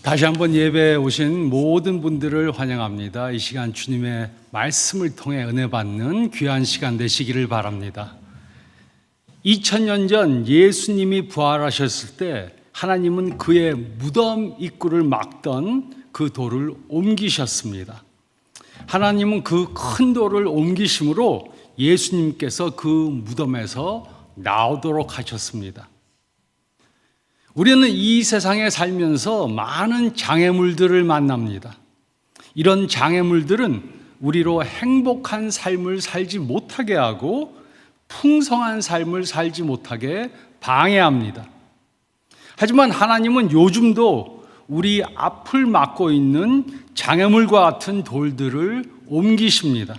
다시 한번 예배에 오신 모든 분들을 환영합니다. 이 시간 주님의 말씀을 통해 은혜 받는 귀한 시간 되시기를 바랍니다. 2000년 전 예수님이 부활하셨을 때 하나님은 그의 무덤 입구를 막던 그 돌을 옮기셨습니다. 하나님은 그 큰 돌을 옮기심으로 예수님께서 그 무덤에서 나오도록 하셨습니다. 우리는 이 세상에 살면서 많은 장애물들을 만납니다. 이런 장애물들은 우리로 행복한 삶을 살지 못하게 하고 풍성한 삶을 살지 못하게 방해합니다. 하지만 하나님은 요즘도 우리 앞을 막고 있는 장애물과 같은 돌들을 옮기십니다.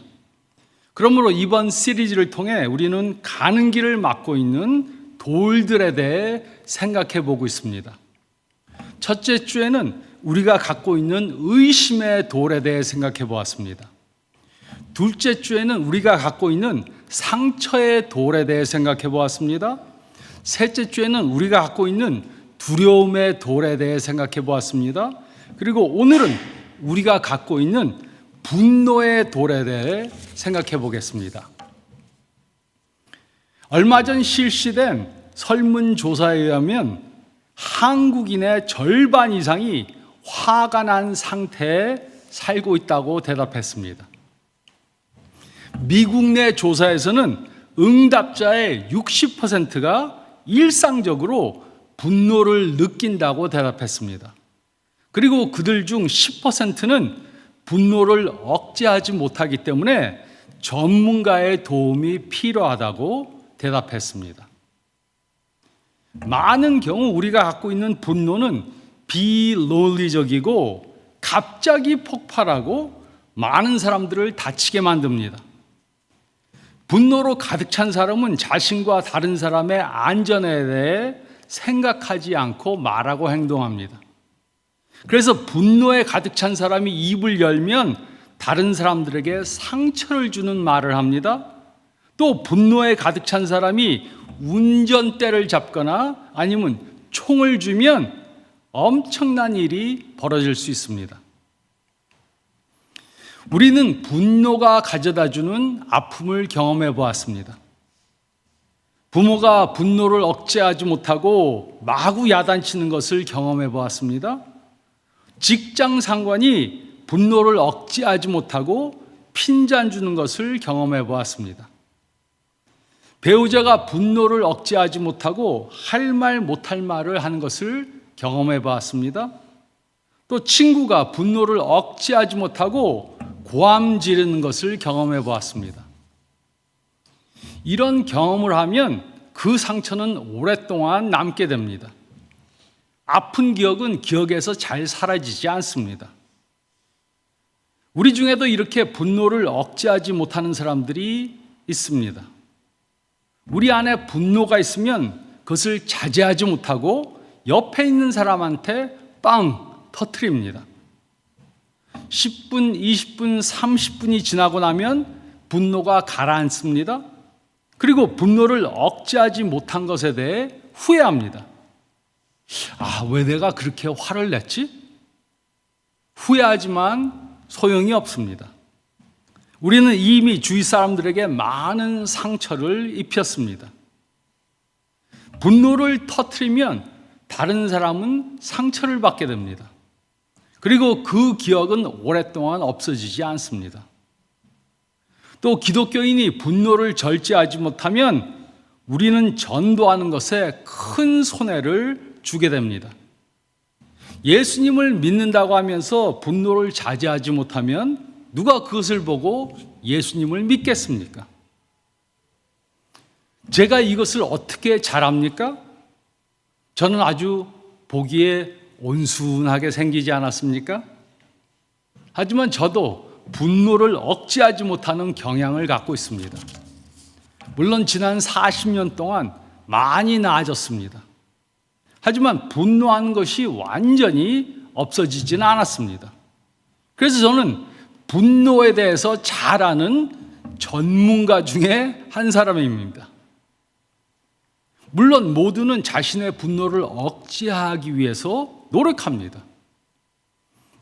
그러므로 이번 시리즈를 통해 우리는 가는 길을 막고 있는 돌들에 대해 생각해 보고 있습니다. 첫째 주에는 우리가 갖고 있는 의심의 돌에 대해 생각해 보았습니다. 둘째 주에는 우리가 갖고 있는 상처의 돌에 대해 생각해 보았습니다. 셋째 주에는 우리가 갖고 있는 두려움의 돌에 대해 생각해 보았습니다. 그리고 오늘은 우리가 갖고 있는 분노의 돌에 대해 생각해 보겠습니다. 얼마 전 실시된 설문조사에 의하면 한국인의 절반 이상이 화가 난 상태에 살고 있다고 대답했습니다. 미국 내 조사에서는 응답자의 60%가 일상적으로 분노를 느낀다고 대답했습니다. 그리고 그들 중 10%는 분노를 억제하지 못하기 때문에 전문가의 도움이 필요하다고 대답했습니다. 많은 경우 우리가 갖고 있는 분노는 비논리적이고 갑자기 폭발하고 많은 사람들을 다치게 만듭니다. 분노로 가득 찬 사람은 자신과 다른 사람의 안전에 대해 생각하지 않고 말하고 행동합니다. 그래서 분노에 가득 찬 사람이 입을 열면 다른 사람들에게 상처를 주는 말을 합니다. 또 분노에 가득 찬 사람이 운전대를 잡거나 아니면 총을 쥐면 엄청난 일이 벌어질 수 있습니다. 우리는 분노가 가져다주는 아픔을 경험해 보았습니다. 부모가 분노를 억제하지 못하고 마구 야단치는 것을 경험해 보았습니다. 직장 상관이 분노를 억제하지 못하고 핀잔 주는 것을 경험해 보았습니다. 배우자가 분노를 억제하지 못하고 할 말 못할 말을 하는 것을 경험해 보았습니다. 또 친구가 분노를 억제하지 못하고 고함 지르는 것을 경험해 보았습니다. 이런 경험을 하면 그 상처는 오랫동안 남게 됩니다. 아픈 기억은 기억에서 잘 사라지지 않습니다. 우리 중에도 이렇게 분노를 억제하지 못하는 사람들이 있습니다. 우리 안에 분노가 있으면 그것을 자제하지 못하고 옆에 있는 사람한테 빵 터뜨립니다. 10분, 20분, 30분이 지나고 나면 분노가 가라앉습니다. 그리고 분노를 억제하지 못한 것에 대해 후회합니다. 왜 내가 그렇게 화를 냈지? 후회하지만 소용이 없습니다. 우리는 이미 주위 사람들에게 많은 상처를 입혔습니다. 분노를 터뜨리면 다른 사람은 상처를 받게 됩니다. 그리고 그 기억은 오랫동안 없어지지 않습니다. 또 기독교인이 분노를 절제하지 못하면 우리는 전도하는 것에 큰 손해를 주게 됩니다. 예수님을 믿는다고 하면서 분노를 자제하지 못하면 누가 그것을 보고 예수님을 믿겠습니까? 제가 이것을 어떻게 잘합니까? 저는 아주 보기에 온순하게 생기지 않았습니까? 하지만 저도 분노를 억제하지 못하는 경향을 갖고 있습니다. 물론 지난 40년 동안 많이 나아졌습니다. 하지만 분노하는 것이 완전히 없어지지는 않았습니다. 그래서 저는 분노에 대해서 잘 아는 전문가 중에 한 사람입니다. 물론 모두는 자신의 분노를 억제하기 위해서 노력합니다.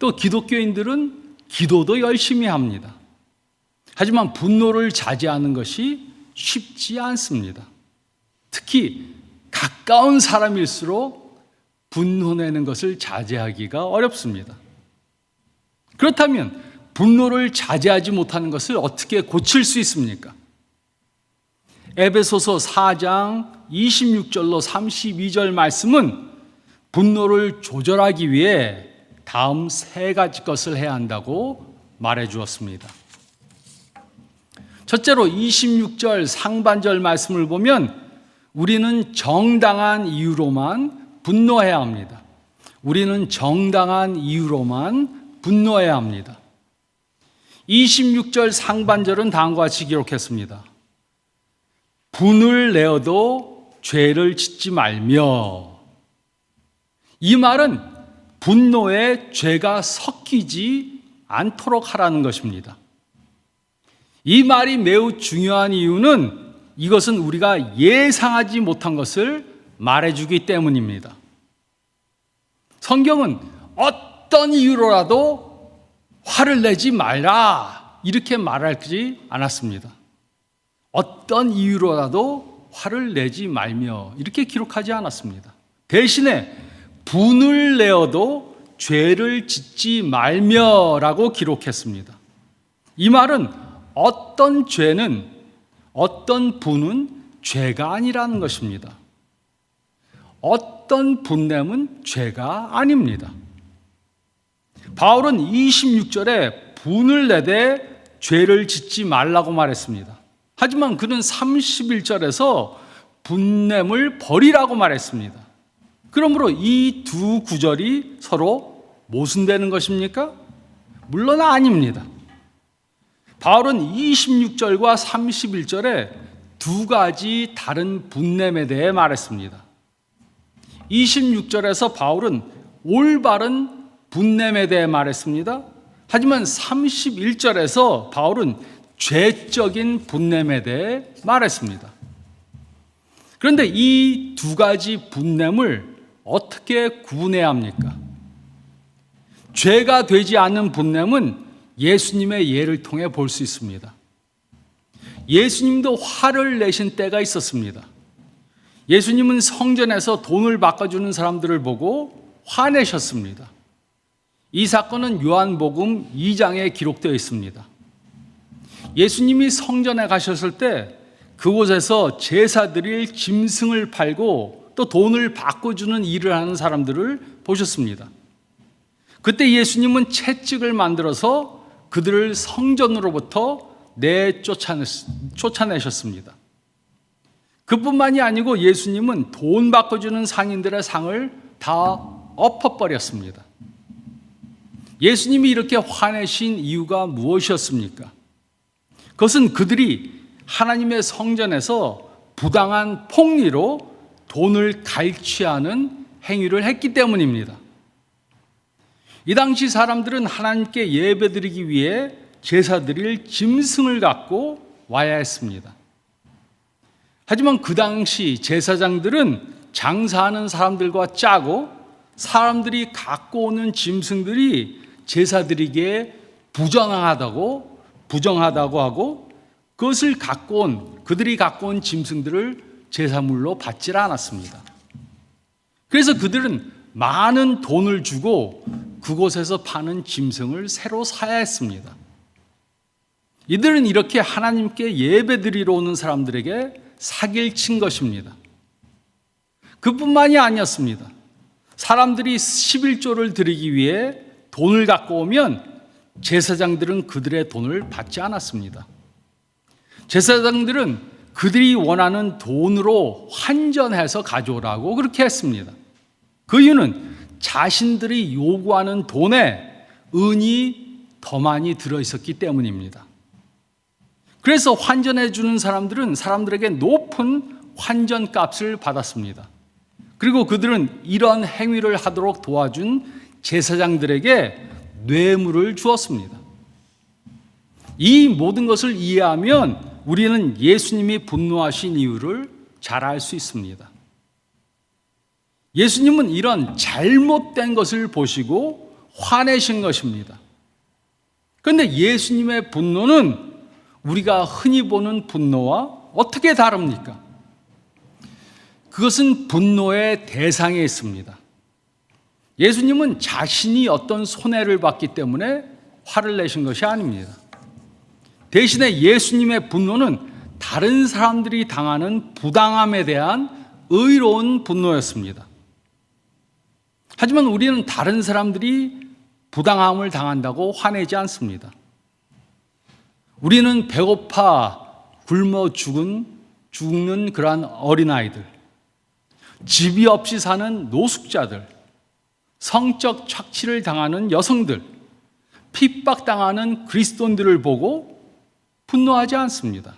또 기독교인들은 기도도 열심히 합니다. 하지만 분노를 자제하는 것이 쉽지 않습니다. 특히 가까운 사람일수록 분노내는 것을 자제하기가 어렵습니다. 그렇다면 분노를 자제하지 못하는 것을 어떻게 고칠 수 있습니까? 에베소서 4장 26절로 32절 말씀은 분노를 조절하기 위해 다음 세 가지 것을 해야 한다고 말해 주었습니다. 첫째로 26절 상반절 말씀을 보면 우리는 정당한 이유로만 분노해야 합니다. 우리는 정당한 이유로만 분노해야 합니다. 26절 상반절은 다음과 같이 기록했습니다. 분을 내어도 죄를 짓지 말며. 이 말은 분노에 죄가 섞이지 않도록 하라는 것입니다. 이 말이 매우 중요한 이유는 이것은 우리가 예상하지 못한 것을 말해주기 때문입니다. 성경은 어떤 이유로라도 화를 내지 말라 이렇게 말하지 않았습니다. 어떤 이유로라도 화를 내지 말며 이렇게 기록하지 않았습니다. 대신에 분을 내어도 죄를 짓지 말며라고 기록했습니다. 이 말은 어떤 죄는, 어떤 분은 죄가 아니라는 것입니다. 어떤 분냄은 죄가 아닙니다. 바울은 26절에 분을 내되 죄를 짓지 말라고 말했습니다. 하지만 그는 31절에서 분냄을 버리라고 말했습니다. 그러므로 이 두 구절이 서로 모순되는 것입니까? 물론 아닙니다. 바울은 26절과 31절에 두 가지 다른 분냄에 대해 말했습니다. 26절에서 바울은 올바른 분냄에 대해 말했습니다. 하지만 31절에서 바울은 죄적인 분냄에 대해 말했습니다. 그런데 이 두 가지 분냄을 어떻게 구분해야 합니까? 죄가 되지 않는 분냄은 예수님의 예를 통해 볼 수 있습니다. 예수님도 화를 내신 때가 있었습니다. 예수님은 성전에서 돈을 바꿔주는 사람들을 보고 화내셨습니다. 이 사건은 요한복음 2장에 기록되어 있습니다. 예수님이 성전에 가셨을 때 그곳에서 제사 드릴 짐승을 팔고 또 돈을 바꿔주는 일을 하는 사람들을 보셨습니다. 그때 예수님은 채찍을 만들어서 그들을 성전으로부터 쫓아내셨습니다. 그뿐만이 아니고 예수님은 돈 바꿔주는 상인들의 상을 다 엎어버렸습니다. 예수님이 이렇게 화내신 이유가 무엇이었습니까? 그것은 그들이 하나님의 성전에서 부당한 폭리로 돈을 갈취하는 행위를 했기 때문입니다. 이 당시 사람들은 하나님께 예배드리기 위해 제사드릴 짐승을 갖고 와야 했습니다. 하지만 그 당시 제사장들은 장사하는 사람들과 짜고 사람들이 갖고 오는 짐승들이 제사드리기에 부정하다고 하고 그것을 그들이 갖고 온 짐승들을 제사물로 받질 않았습니다. 그래서 그들은 많은 돈을 주고 그곳에서 파는 짐승을 새로 사야 했습니다. 이들은 이렇게 하나님께 예배드리러 오는 사람들에게 사기를 친 것입니다. 그뿐만이 아니었습니다. 사람들이 11조를 드리기 위해 돈을 갖고 오면 제사장들은 그들의 돈을 받지 않았습니다. 제사장들은 그들이 원하는 돈으로 환전해서 가져오라고 그렇게 했습니다. 그 이유는 자신들이 요구하는 돈에 은이 더 많이 들어있었기 때문입니다. 그래서 환전해 주는 사람들은 사람들에게 높은 환전값을 받았습니다. 그리고 그들은 이런 행위를 하도록 도와준 제사장들에게 뇌물을 주었습니다. 이 모든 것을 이해하면 우리는 예수님이 분노하신 이유를 잘 알 수 있습니다. 예수님은 이런 잘못된 것을 보시고 화내신 것입니다. 그런데 예수님의 분노는 우리가 흔히 보는 분노와 어떻게 다릅니까? 그것은 분노의 대상에 있습니다. 예수님은 자신이 어떤 손해를 받기 때문에 화를 내신 것이 아닙니다. 대신에 예수님의 분노는 다른 사람들이 당하는 부당함에 대한 의로운 분노였습니다. 하지만 우리는 다른 사람들이 부당함을 당한다고 화내지 않습니다. 우리는 배고파 굶어 죽는 그러한 어린아이들, 집이 없이 사는 노숙자들, 성적 착취를 당하는 여성들, 핍박당하는 그리스도인들을 보고 분노하지 않습니다.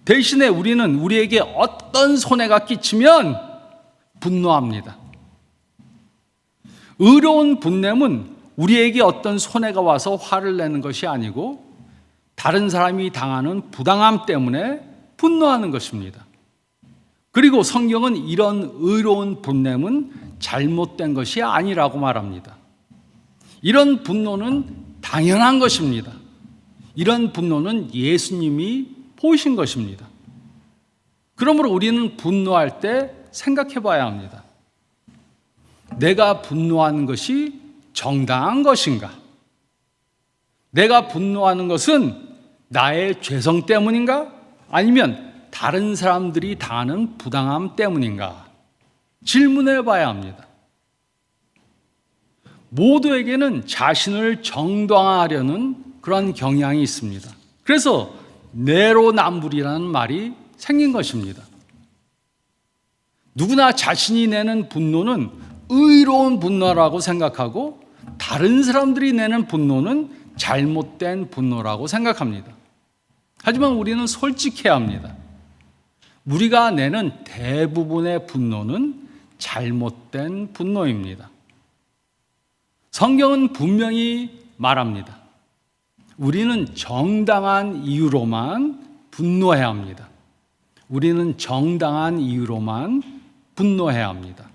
대신에 우리는 우리에게 어떤 손해가 끼치면 분노합니다. 의로운 분냄은 우리에게 어떤 손해가 와서 화를 내는 것이 아니고 다른 사람이 당하는 부당함 때문에 분노하는 것입니다. 그리고 성경은 이런 의로운 분냄은 잘못된 것이 아니라고 말합니다. 이런 분노는 당연한 것입니다. 이런 분노는 예수님이 보이신 것입니다. 그러므로 우리는 분노할 때 생각해 봐야 합니다. 내가 분노하는 것이 정당한 것인가? 내가 분노하는 것은 나의 죄성 때문인가? 아니면 다른 사람들이 당하는 부당함 때문인가? 질문해 봐야 합니다. 모두에게는 자신을 정당화하려는 그런 경향이 있습니다. 그래서 내로남불이라는 말이 생긴 것입니다. 누구나 자신이 내는 분노는 의로운 분노라고 생각하고 다른 사람들이 내는 분노는 잘못된 분노라고 생각합니다. 하지만 우리는 솔직해야 합니다. 우리가 내는 대부분의 분노는 잘못된 분노입니다. 성경은 분명히 말합니다. 우리는 정당한 이유로만 분노해야 합니다. 우리는 정당한 이유로만 분노해야 합니다.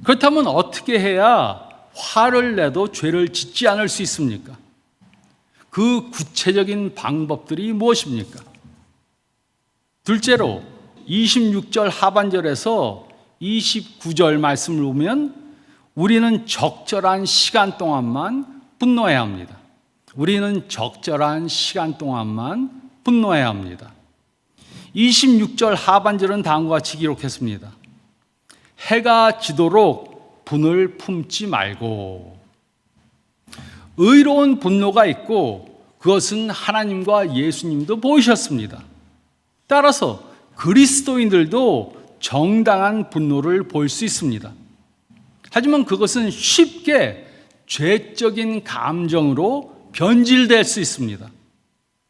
그렇다면 어떻게 해야 화를 내도 죄를 짓지 않을 수 있습니까? 그 구체적인 방법들이 무엇입니까? 둘째로 26절 하반절에서 29절 말씀을 보면 우리는 적절한 시간 동안만 분노해야 합니다. 우리는 적절한 시간 동안만 분노해야 합니다. 26절 하반절은 다음과 같이 기록했습니다. 해가 지도록 분을 품지 말고. 의로운 분노가 있고 그것은 하나님과 예수님도 보이셨습니다. 따라서 그리스도인들도 정당한 분노를 보일 수 있습니다. 하지만 그것은 쉽게 죄적인 감정으로 변질될 수 있습니다.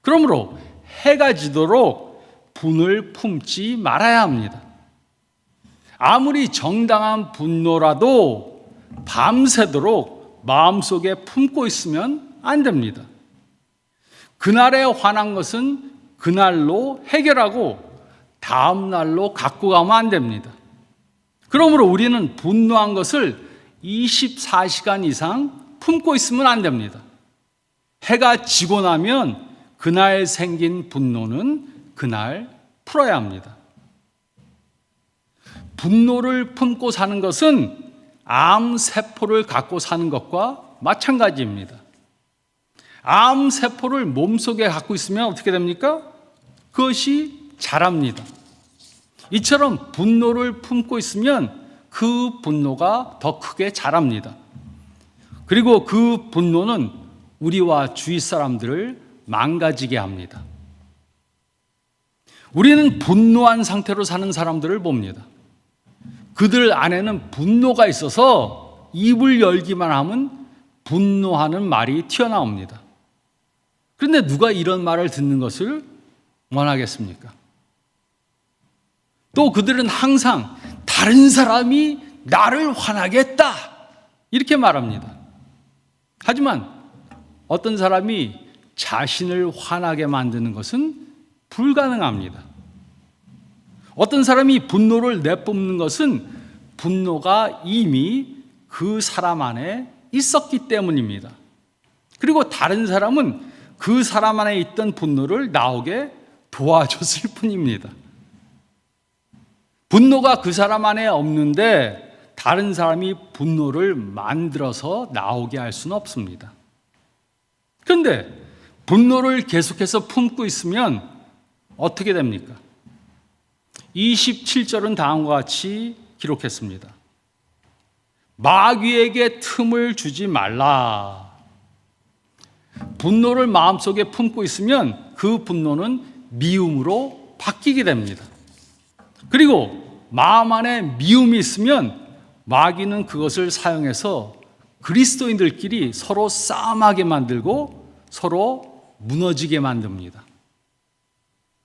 그러므로 해가 지도록 분을 품지 말아야 합니다. 아무리 정당한 분노라도 밤새도록 마음속에 품고 있으면 안 됩니다. 그날에 화난 것은 그날로 해결하고 다음 날로 갖고 가면 안 됩니다. 그러므로 우리는 분노한 것을 24시간 이상 품고 있으면 안 됩니다. 해가 지고 나면 그날 생긴 분노는 그날 풀어야 합니다. 분노를 품고 사는 것은 암세포를 갖고 사는 것과 마찬가지입니다. 암세포를 몸속에 갖고 있으면 어떻게 됩니까? 그것이 자랍니다. 이처럼 분노를 품고 있으면 그 분노가 더 크게 자랍니다. 그리고 그 분노는 우리와 주위 사람들을 망가지게 합니다. 우리는 분노한 상태로 사는 사람들을 봅니다. 그들 안에는 분노가 있어서 입을 열기만 하면 분노하는 말이 튀어나옵니다. 그런데 누가 이런 말을 듣는 것을 원하겠습니까? 또 그들은 항상 다른 사람이 나를 화나게 했다 이렇게 말합니다. 하지만 어떤 사람이 자신을 화나게 만드는 것은 불가능합니다. 어떤 사람이 분노를 내뿜는 것은 분노가 이미 그 사람 안에 있었기 때문입니다. 그리고 다른 사람은 그 사람 안에 있던 분노를 나오게 도와줬을 뿐입니다. 분노가 그 사람 안에 없는데 다른 사람이 분노를 만들어서 나오게 할 수는 없습니다. 그런데 분노를 계속해서 품고 있으면 어떻게 됩니까? 27절은 다음과 같이 기록했습니다. 마귀에게 틈을 주지 말라. 분노를 마음속에 품고 있으면 그 분노는 미움으로 바뀌게 됩니다. 그리고 마음 안에 미움이 있으면 마귀는 그것을 사용해서 그리스도인들끼리 서로 싸움하게 만들고 서로 무너지게 만듭니다.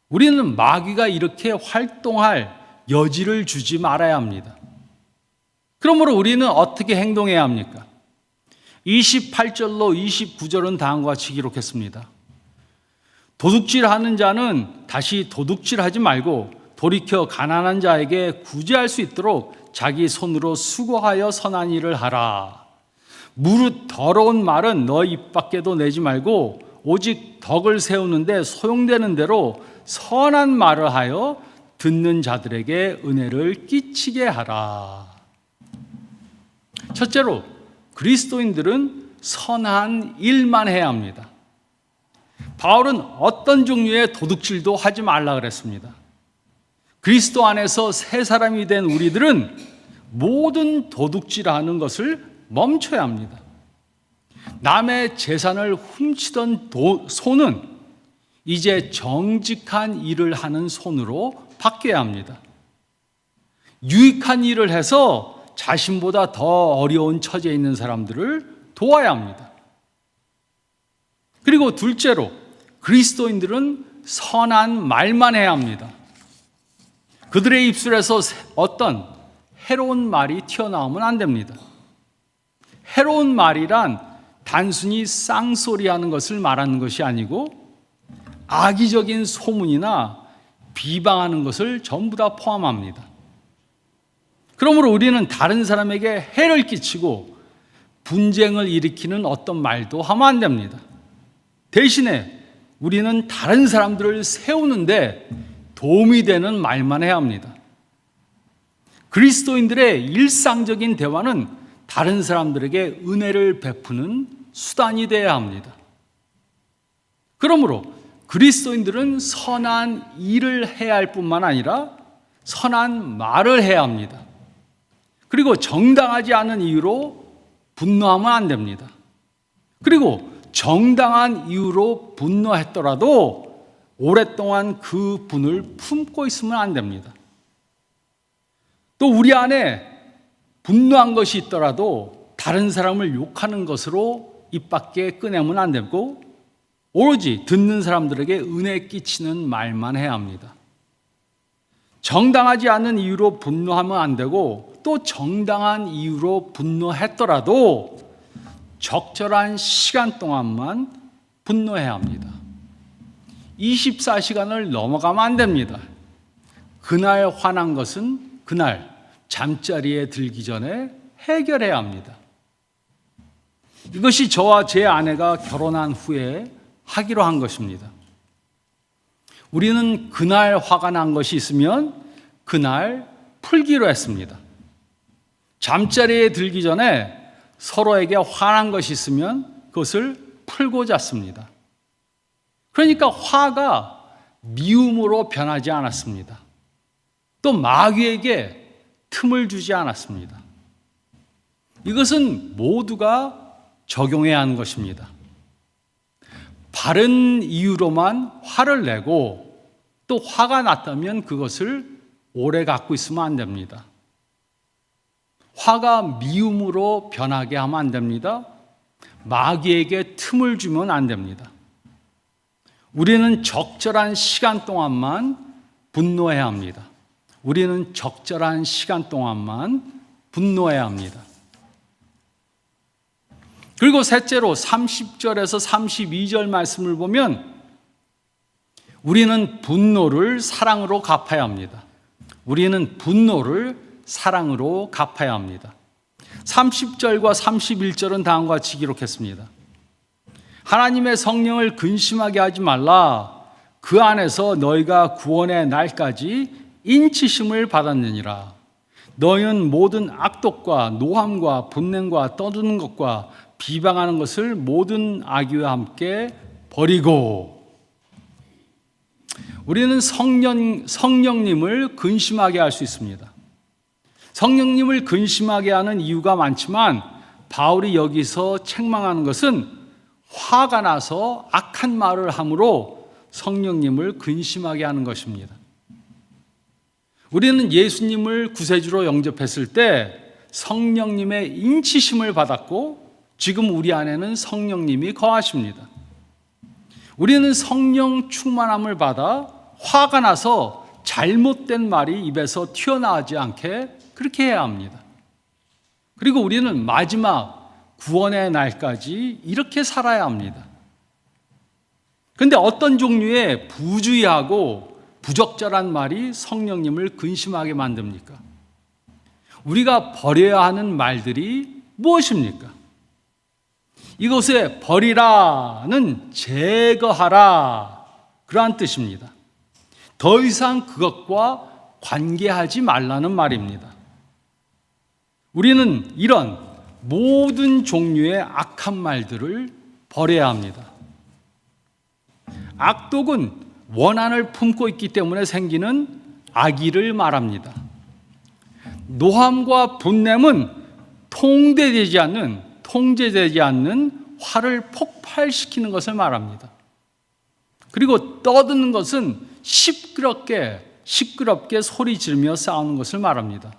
우리는 마귀가 이렇게 활동할 여지를 주지 말아야 합니다. 그러므로 우리는 어떻게 행동해야 합니까? 28절로 29절은 다음과 같이 기록했습니다. 도둑질하는 자는 다시 도둑질하지 말고 돌이켜 가난한 자에게 구제할 수 있도록 자기 손으로 수고하여 선한 일을 하라. 무릇 더러운 말은 너 입 밖에도 내지 말고 오직 덕을 세우는데 소용되는 대로 선한 말을 하여 듣는 자들에게 은혜를 끼치게 하라. 첫째로 그리스도인들은 선한 일만 해야 합니다. 바울은 어떤 종류의 도둑질도 하지 말라 그랬습니다. 그리스도 안에서 새 사람이 된 우리들은 모든 도둑질하는 것을 멈춰야 합니다. 남의 재산을 훔치던 손은 이제 정직한 일을 하는 손으로 바뀌어야 합니다. 유익한 일을 해서 자신보다 더 어려운 처지에 있는 사람들을 도와야 합니다. 그리고 둘째로 그리스도인들은 선한 말만 해야 합니다. 그들의 입술에서 어떤 해로운 말이 튀어나오면 안 됩니다. 해로운 말이란 단순히 쌍소리하는 것을 말하는 것이 아니고 악의적인 소문이나 비방하는 것을 전부 다 포함합니다. 그러므로 우리는 다른 사람에게 해를 끼치고 분쟁을 일으키는 어떤 말도 하면 안 됩니다. 대신에 우리는 다른 사람들을 세우는데 도움이 되는 말만 해야 합니다. 그리스도인들의 일상적인 대화는 다른 사람들에게 은혜를 베푸는 수단이 되어야 합니다. 그러므로 그리스도인들은 선한 일을 해야 할 뿐만 아니라 선한 말을 해야 합니다. 그리고 정당하지 않은 이유로 분노하면 안 됩니다. 그리고 정당한 이유로 분노했더라도 오랫동안 그 분을 품고 있으면 안 됩니다. 또 우리 안에 분노한 것이 있더라도 다른 사람을 욕하는 것으로 입 밖에 꺼내면 안 되고 오로지 듣는 사람들에게 은혜 끼치는 말만 해야 합니다. 정당하지 않은 이유로 분노하면 안 되고 또 정당한 이유로 분노했더라도 적절한 시간 동안만 분노해야 합니다. 24시간을 넘어가면 안 됩니다. 그날 화난 것은 그날 잠자리에 들기 전에 해결해야 합니다. 이것이 저와 제 아내가 결혼한 후에 하기로 한 것입니다. 우리는 그날 화가 난 것이 있으면 그날 풀기로 했습니다. 잠자리에 들기 전에 서로에게 화난 것이 있으면 그것을 풀고 잤습니다. 그러니까 화가 미움으로 변하지 않았습니다. 또 마귀에게 틈을 주지 않았습니다. 이것은 모두가 적용해야 하는 것입니다. 바른 이유로만 화를 내고 또 화가 났다면 그것을 오래 갖고 있으면 안 됩니다. 화가 미움으로 변하게 하면 안 됩니다. 마귀에게 틈을 주면 안 됩니다. 우리는 적절한 시간 동안만 분노해야 합니다. 우리는 적절한 시간 동안만 분노해야 합니다. 그리고 셋째로 30절에서 32절 말씀을 보면 우리는 분노를 사랑으로 갚아야 합니다. 우리는 분노를 사랑으로 갚아야 합니다. 30절과 31절은 다음과 같이 기록했습니다. 하나님의 성령을 근심하게 하지 말라. 그 안에서 너희가 구원의 날까지 인치심을 받았느니라. 너희는 모든 악독과 노함과 분냄과 떠드는 것과 비방하는 것을 모든 악의와 함께 버리고. 우리는 성령님을 근심하게 할 수 있습니다. 성령님을 근심하게 하는 이유가 많지만 바울이 여기서 책망하는 것은 화가 나서 악한 말을 함으로 성령님을 근심하게 하는 것입니다. 우리는 예수님을 구세주로 영접했을 때 성령님의 인치심을 받았고 지금 우리 안에는 성령님이 거하십니다. 우리는 성령 충만함을 받아 화가 나서 잘못된 말이 입에서 튀어나오지 않게 그렇게 해야 합니다. 그리고 우리는 마지막 구원의 날까지 이렇게 살아야 합니다. 그런데 어떤 종류의 부주의하고 부적절한 말이 성령님을 근심하게 만듭니까? 우리가 버려야 하는 말들이 무엇입니까? 이것에 버리라는 제거하라, 그러한 뜻입니다. 더 이상 그것과 관계하지 말라는 말입니다. 우리는 이런 모든 종류의 악한 말들을 버려야 합니다. 악독은 원한을 품고 있기 때문에 생기는 악의를 말합니다. 노함과 분냄은 통제되지 않는 화를 폭발시키는 것을 말합니다. 그리고 떠드는 것은 시끄럽게 소리 지르며 싸우는 것을 말합니다.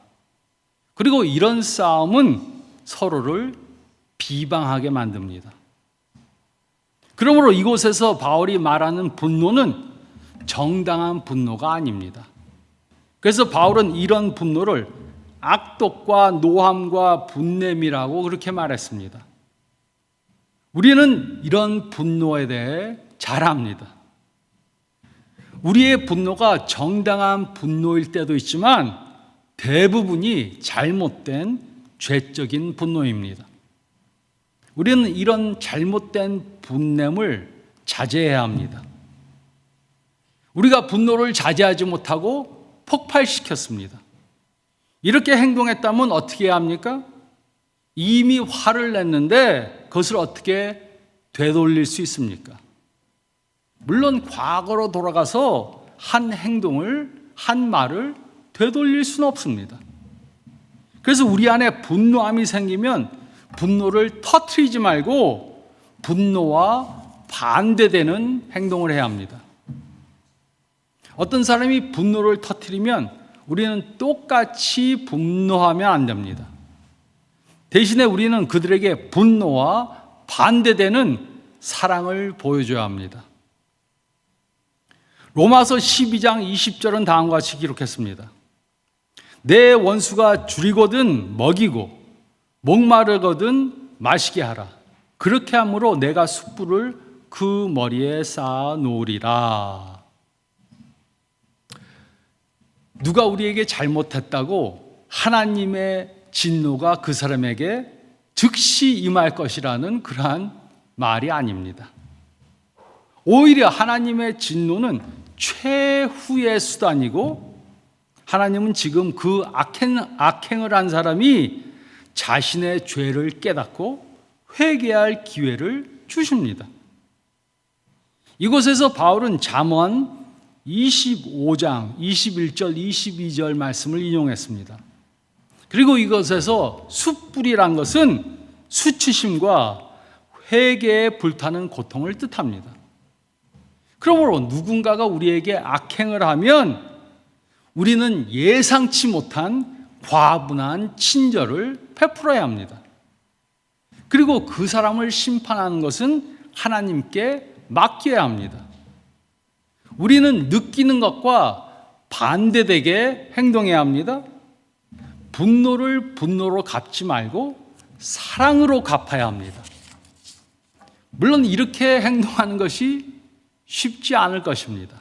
그리고 이런 싸움은 서로를 비방하게 만듭니다. 그러므로 이곳에서 바울이 말하는 분노는 정당한 분노가 아닙니다. 그래서 바울은 이런 분노를 악독과 노함과 분냄이라고 그렇게 말했습니다. 우리는 이런 분노에 대해 잘 압니다. 우리의 분노가 정당한 분노일 때도 있지만 대부분이 잘못된 죄적인 분노입니다. 우리는 이런 잘못된 분냄을 자제해야 합니다. 우리가 분노를 자제하지 못하고 폭발시켰습니다. 이렇게 행동했다면 어떻게 해야 합니까? 이미 화를 냈는데 그것을 어떻게 되돌릴 수 있습니까? 물론 과거로 돌아가서 한 행동을, 한 말을 되돌릴 수는 없습니다. 그래서 우리 안에 분노함이 생기면 분노를 터뜨리지 말고 분노와 반대되는 행동을 해야 합니다. 어떤 사람이 분노를 터뜨리면 우리는 똑같이 분노하면 안 됩니다. 대신에 우리는 그들에게 분노와 반대되는 사랑을 보여줘야 합니다. 로마서 12장 20절은 다음과 같이 기록했습니다. 내 원수가 줄이거든 먹이고 목마르거든 마시게 하라. 그렇게 함으로 내가 숯불을 그 머리에 쌓아 놓으리라. 누가 우리에게 잘못했다고 하나님의 진노가 그 사람에게 즉시 임할 것이라는 그러한 말이 아닙니다. 오히려 하나님의 진노는 최후의 수단이고 하나님은 지금 그 악행을 한 사람이 자신의 죄를 깨닫고 회개할 기회를 주십니다. 이곳에서 바울은 잠언 25장 21절 22절 말씀을 인용했습니다. 그리고 이것에서 숯불이란 것은 수치심과 회개에 불타는 고통을 뜻합니다. 그러므로 누군가가 우리에게 악행을 하면 우리는 예상치 못한 과분한 친절을 베풀어야 합니다. 그리고 그 사람을 심판하는 것은 하나님께 맡겨야 합니다. 우리는 느끼는 것과 반대되게 행동해야 합니다. 분노를 분노로 갚지 말고 사랑으로 갚아야 합니다. 물론 이렇게 행동하는 것이 쉽지 않을 것입니다.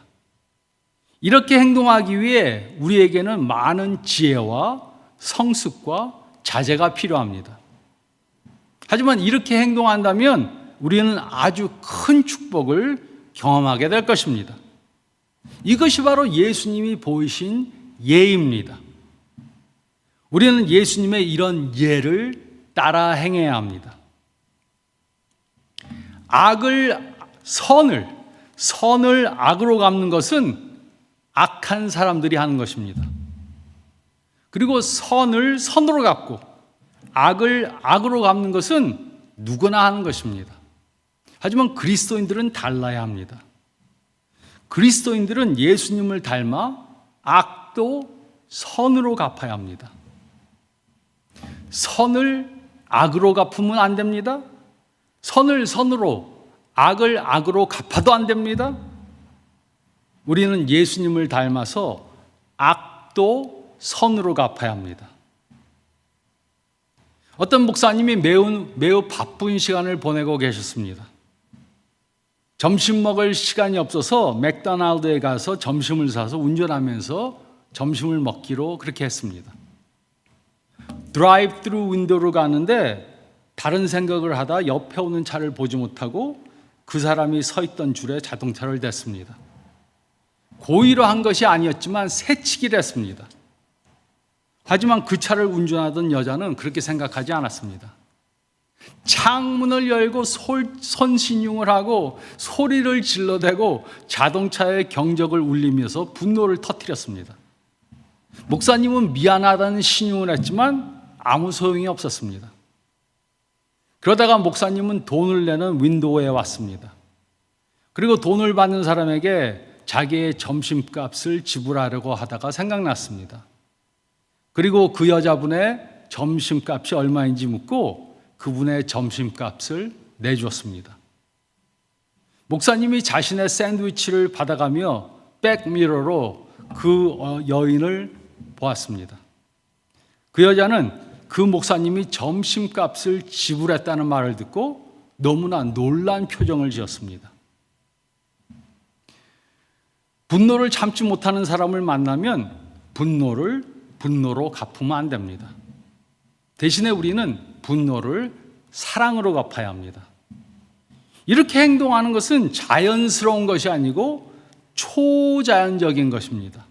이렇게 행동하기 위해 우리에게는 많은 지혜와 성숙과 자제가 필요합니다. 하지만 이렇게 행동한다면 우리는 아주 큰 축복을 경험하게 될 것입니다. 이것이 바로 예수님이 보이신 예입니다. 우리는 예수님의 이런 예를 따라 행해야 합니다. 선을 악으로 갚는 것은 악한 사람들이 하는 것입니다. 그리고 선을 선으로 갚고 악을 악으로 갚는 것은 누구나 하는 것입니다. 하지만 그리스도인들은 달라야 합니다. 그리스도인들은 예수님을 닮아 악도 선으로 갚아야 합니다. 선을 악으로 갚으면 안 됩니다. 선을 선으로, 악을 악으로 갚아도 안 됩니다. 우리는 예수님을 닮아서 악도 선으로 갚아야 합니다. 어떤 목사님이 매우 바쁜 시간을 보내고 계셨습니다. 점심 먹을 시간이 없어서 맥도날드에 가서 점심을 사서 운전하면서 점심을 먹기로 그렇게 했습니다. 드라이브 스루 윈도우로 가는데 다른 생각을 하다 옆에 오는 차를 보지 못하고 그 사람이 서 있던 줄에 자동차를 댔습니다. 고의로 한 것이 아니었지만 새치기를 했습니다. 하지만 그 차를 운전하던 여자는 그렇게 생각하지 않았습니다. 창문을 열고 선신용을 하고 소리를 질러대고 자동차의 경적을 울리면서 분노를 터뜨렸습니다. 목사님은 미안하다는 신용을 했지만 아무 소용이 없었습니다. 그러다가 목사님은 돈을 내는 윈도우에 왔습니다. 그리고 돈을 받는 사람에게 자기의 점심값을 지불하려고 하다가 생각났습니다. 그리고 그 여자분의 점심값이 얼마인지 묻고 그분의 점심값을 내주었습니다. 목사님이 자신의 샌드위치를 받아가며 백미러로 그 여인을 보았습니다. 그 여자는 그 목사님이 점심값을 지불했다는 말을 듣고 너무나 놀란 표정을 지었습니다. 분노를 참지 못하는 사람을 만나면 분노로 갚으면 안 됩니다. 대신에 우리는 분노를 사랑으로 갚아야 합니다. 이렇게 행동하는 것은 자연스러운 것이 아니고 초자연적인 것입니다.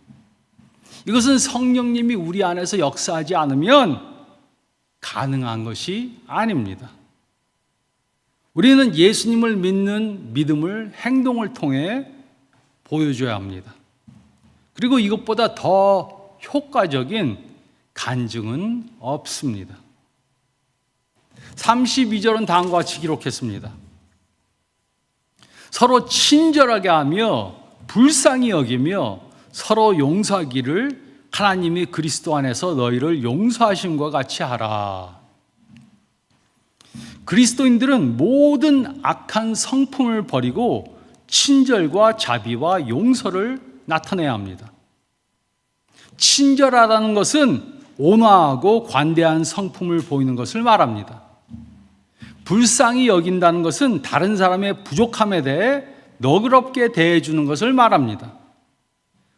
이것은 성령님이 우리 안에서 역사하지 않으면 가능한 것이 아닙니다. 우리는 예수님을 믿는 믿음을 행동을 통해 보여줘야 합니다. 그리고 이것보다 더 효과적인 간증은 없습니다. 32절은 다음과 같이 기록했습니다. 서로 친절하게 하며 불쌍히 여기며 서로 용서하기를 하나님이 그리스도 안에서 너희를 용서하심과 같이 하라. 그리스도인들은 모든 악한 성품을 버리고 친절과 자비와 용서를 나타내야 합니다. 친절하다는 것은 온화하고 관대한 성품을 보이는 것을 말합니다. 불쌍히 여긴다는 것은 다른 사람의 부족함에 대해 너그럽게 대해주는 것을 말합니다.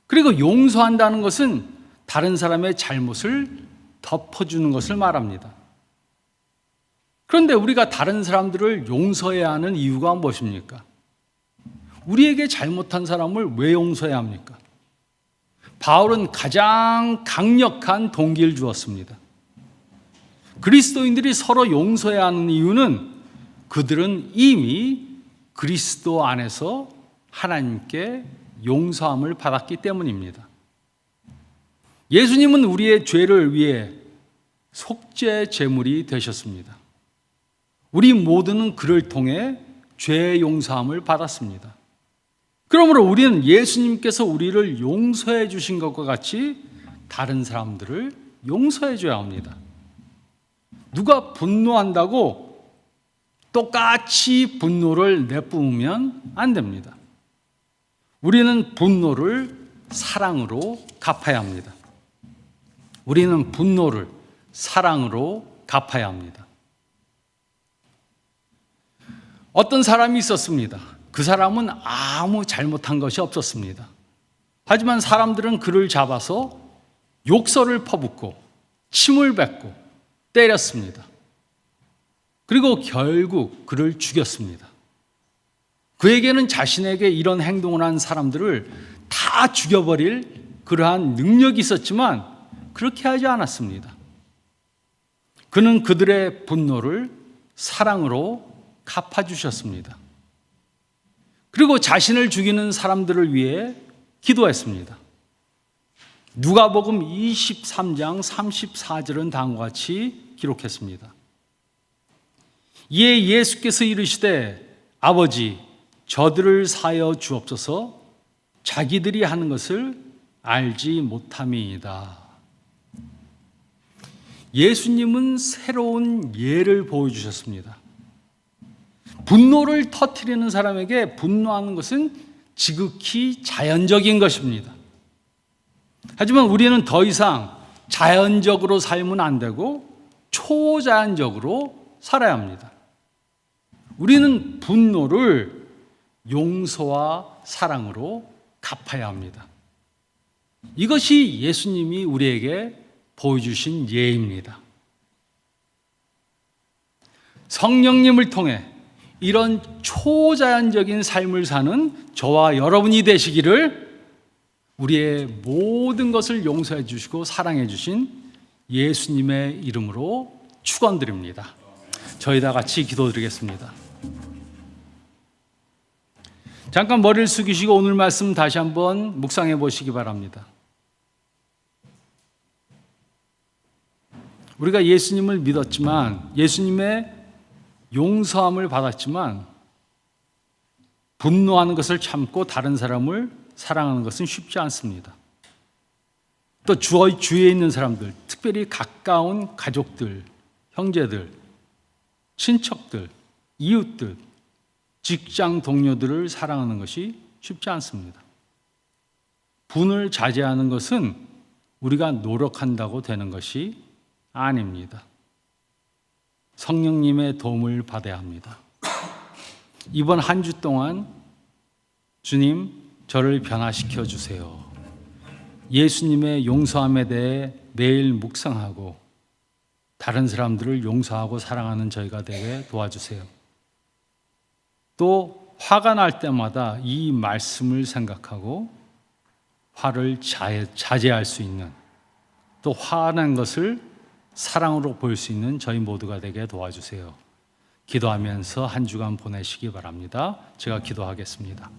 그리고 용서한다는 것은 다른 사람의 잘못을 덮어주는 것을 말합니다. 그런데 우리가 다른 사람들을 용서해야 하는 이유가 무엇입니까? 우리에게 잘못한 사람을 왜 용서해야 합니까? 바울은 가장 강력한 동기를 주었습니다. 그리스도인들이 서로 용서해야 하는 이유는 그들은 이미 그리스도 안에서 하나님께 용서함을 받았기 때문입니다. 예수님은 우리의 죄를 위해 속죄 제물이 되셨습니다. 우리 모두는 그를 통해 죄의 용서함을 받았습니다. 그러므로 우리는 예수님께서 우리를 용서해 주신 것과 같이 다른 사람들을 용서해 줘야 합니다. 누가 분노한다고 똑같이 분노를 내뿜으면 안 됩니다. 우리는 분노를 사랑으로 갚아야 합니다. 우리는 분노를 사랑으로 갚아야 합니다. 어떤 사람이 있었습니다. 그 사람은 아무 잘못한 것이 없었습니다. 하지만 사람들은 그를 잡아서 욕설을 퍼붓고 침을 뱉고 때렸습니다. 그리고 결국 그를 죽였습니다. 그에게는 자신에게 이런 행동을 한 사람들을 다 죽여버릴 그러한 능력이 있었지만 그렇게 하지 않았습니다. 그는 그들의 분노를 사랑으로 갚아주셨습니다. 그리고 자신을 죽이는 사람들을 위해 기도했습니다. 누가복음 23장 34절은 다음과 같이 기록했습니다. 이에 예수께서 이르시되 아버지 저들을 사하여 주옵소서 자기들이 하는 것을 알지 못함이이다. 예수님은 새로운 예를 보여주셨습니다. 분노를 터뜨리는 사람에게 분노하는 것은 지극히 자연적인 것입니다. 하지만 우리는 더 이상 자연적으로 살면 안 되고 초자연적으로 살아야 합니다. 우리는 분노를 용서와 사랑으로 갚아야 합니다. 이것이 예수님이 우리에게 보여주신 예입니다. 성령님을 통해 이런 초자연적인 삶을 사는 저와 여러분이 되시기를 우리의 모든 것을 용서해 주시고 사랑해 주신 예수님의 이름으로 축원드립니다. 저희 다 같이 기도드리겠습니다. 잠깐 머리를 숙이시고 오늘 말씀 다시 한번 묵상해 보시기 바랍니다. 우리가 예수님을 믿었지만, 예수님의 용서함을 받았지만 분노하는 것을 참고 다른 사람을 사랑하는 것은 쉽지 않습니다. 또 주위에 있는 사람들, 특별히 가까운 가족들, 형제들, 친척들, 이웃들, 직장 동료들을 사랑하는 것이 쉽지 않습니다. 분을 자제하는 것은 우리가 노력한다고 되는 것이 아닙니다. 성령님의 도움을 받아야 합니다. 이번 한 주 동안 주님, 저를 변화시켜 주세요. 예수님의 용서함에 대해 매일 묵상하고 다른 사람들을 용서하고 사랑하는 저희가 되게 도와주세요. 또 화가 날 때마다 이 말씀을 생각하고 화를 자제할 수 있는, 또 화난 것을 사랑으로 볼 수 있는 저희 모두가 되게 도와주세요. 기도하면서 한 주간 보내시기 바랍니다. 제가 기도하겠습니다.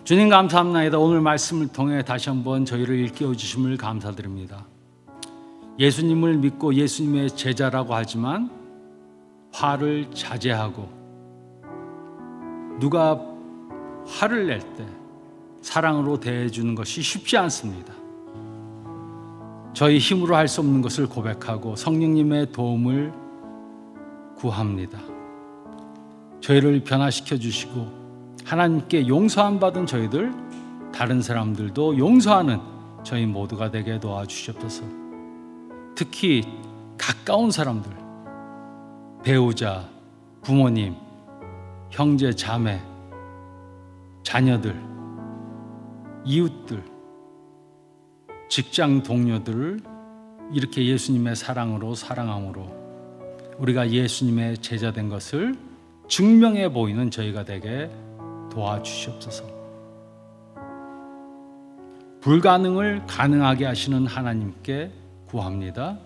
주님 감사합니다. 오늘 말씀을 통해 다시 한번 저희를 일깨워 주심을 감사드립니다. 예수님을 믿고 예수님의 제자라고 하지만 화를 자제하고 누가 화를 낼 때 사랑으로 대해주는 것이 쉽지 않습니다. 저희 힘으로 할 수 없는 것을 고백하고 성령님의 도움을 구합니다. 저희를 변화시켜 주시고 하나님께 용서함 받은 저희들, 다른 사람들도 용서하는 저희 모두가 되게 도와주시옵소서. 특히 가까운 사람들, 배우자, 부모님, 형제, 자매, 자녀들, 이웃들, 직장 동료들을 이렇게 예수님의 사랑으로 사랑함으로 우리가 예수님의 제자 된 것을 증명해 보이는 저희가 되게 도와주시옵소서. 불가능을 가능하게 하시는 하나님께 구합니다.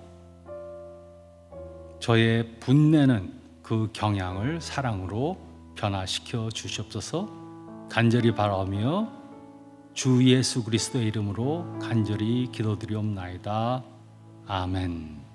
저의 분내는 그 경향을 사랑으로 변화시켜 주시옵소서. 간절히 바라며 주 예수 그리스도의 이름으로 간절히 기도드리옵나이다. 아멘.